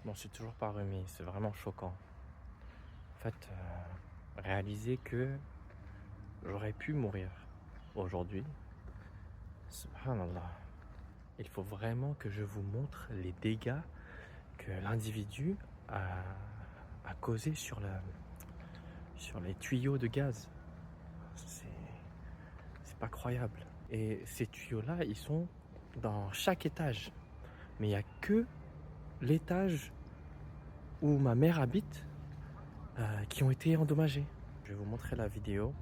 Je m'en suis toujours pas remis, c'est vraiment choquant. En fait, réaliser que j'aurais pu mourir aujourd'hui, subhanallah. Il faut vraiment que je vous montre les dégâts que l'individu a causés sur les tuyaux de gaz. C'est pas croyable. Et ces tuyaux-là, ils sont dans chaque étage. Mais il n'y a que l'étage où ma mère habite qui ont été endommagés. Je vais vous montrer la vidéo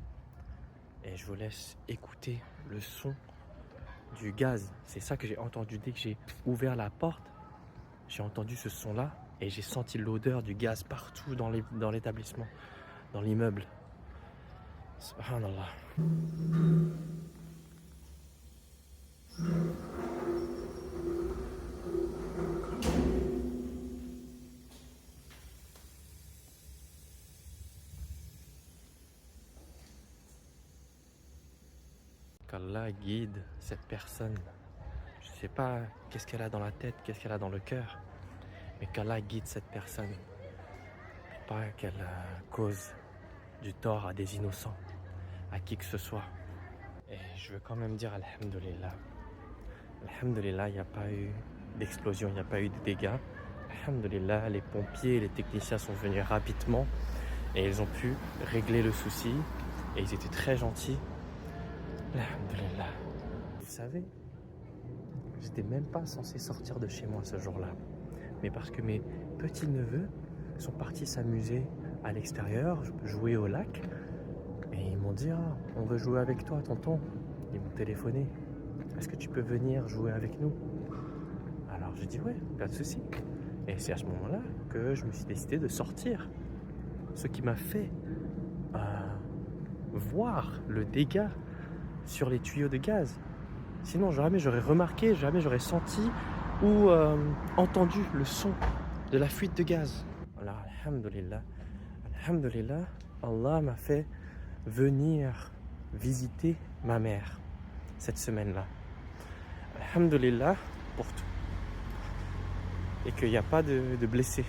et je vous laisse écouter le son du gaz. C'est ça que j'ai entendu dès que j'ai ouvert la porte. J'ai entendu ce son-là et j'ai senti l'odeur du gaz partout dans l'établissement, dans l'immeuble. Subhanallah. Qu'Allah guide cette personne. Je ne sais pas qu'est-ce qu'elle a dans la tête, qu'est-ce qu'elle a dans le cœur, mais qu'Allah guide cette personne pour pas qu'elle cause du tort à des innocents, à qui que ce soit. Et je veux quand même dire Alhamdulillah. Alhamdulillah, il n'y a pas eu d'explosion, il n'y a pas eu de dégâts. Alhamdulillah, les pompiers et les techniciens sont venus rapidement et ils ont pu régler le souci et ils étaient très gentils. Alhamdulillah. Vous savez, j'étais même pas censé sortir de chez moi ce jour-là. Mais parce que mes petits-neveux sont partis s'amuser à l'extérieur, jouer au lac. Et ils m'ont dit, ah, on veut jouer avec toi, tonton. Ils m'ont téléphoné. Est-ce que tu peux venir jouer avec nous? Alors j'ai dit, ouais, pas de souci. Et c'est à ce moment-là que je me suis décidé de sortir. Ce qui m'a fait voir le dégât sur les tuyaux de gaz. Sinon, jamais j'aurais remarqué, jamais j'aurais senti ou entendu le son de la fuite de gaz. Alors, alhamdulillah, alhamdulillah, Allah m'a fait venir visiter ma mère cette semaine-là. Alhamdulillah pour tout. Et qu'il n'y a pas de blessés.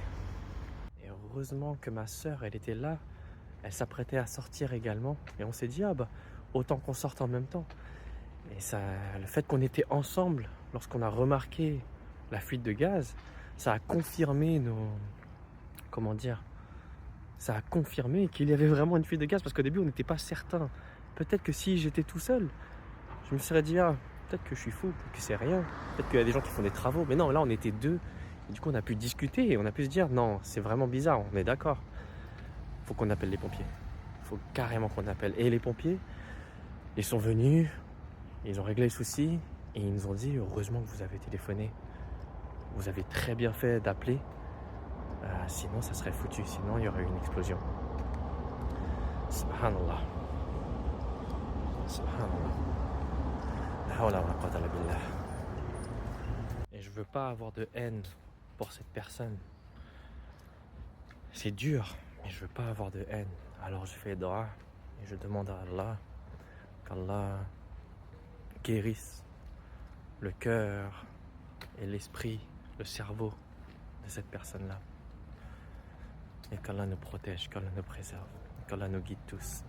Et heureusement que ma sœur, elle était là. Elle s'apprêtait à sortir également. Et on s'est dit, ah bah, autant qu'on sorte en même temps. Et ça, le fait qu'on était ensemble, lorsqu'on a remarqué la fuite de gaz, ça a confirmé comment dire, ça a confirmé qu'il y avait vraiment une fuite de gaz. Parce qu'au début, on n'était pas certain. Peut-être que si j'étais tout seul, je me serais dit, ah, peut-être que je suis fou, peut-être que c'est rien. Peut-être qu'il y a des gens qui font des travaux. Mais non, là, on était deux. Et du coup, on a pu discuter et on a pu se dire, non, c'est vraiment bizarre, on est d'accord. Faut qu'on appelle les pompiers. Faut carrément qu'on appelle. Et les pompiers, ils sont venus, ils ont réglé le souci et ils nous ont dit, heureusement que vous avez téléphoné. Vous avez très bien fait d'appeler. Sinon, ça serait foutu. Sinon, il y aurait eu une explosion. Subhanallah. Subhanallah. La hawla wa la quwwata illa billah. Et je veux pas avoir de haine pour cette personne. C'est dur, mais je veux pas avoir de haine. Alors je fais dua et je demande à Allah qu'Allah guérisse le cœur et l'esprit, le cerveau de cette personne-là. Et qu'Allah nous protège, qu'Allah nous préserve, qu'Allah nous guide tous.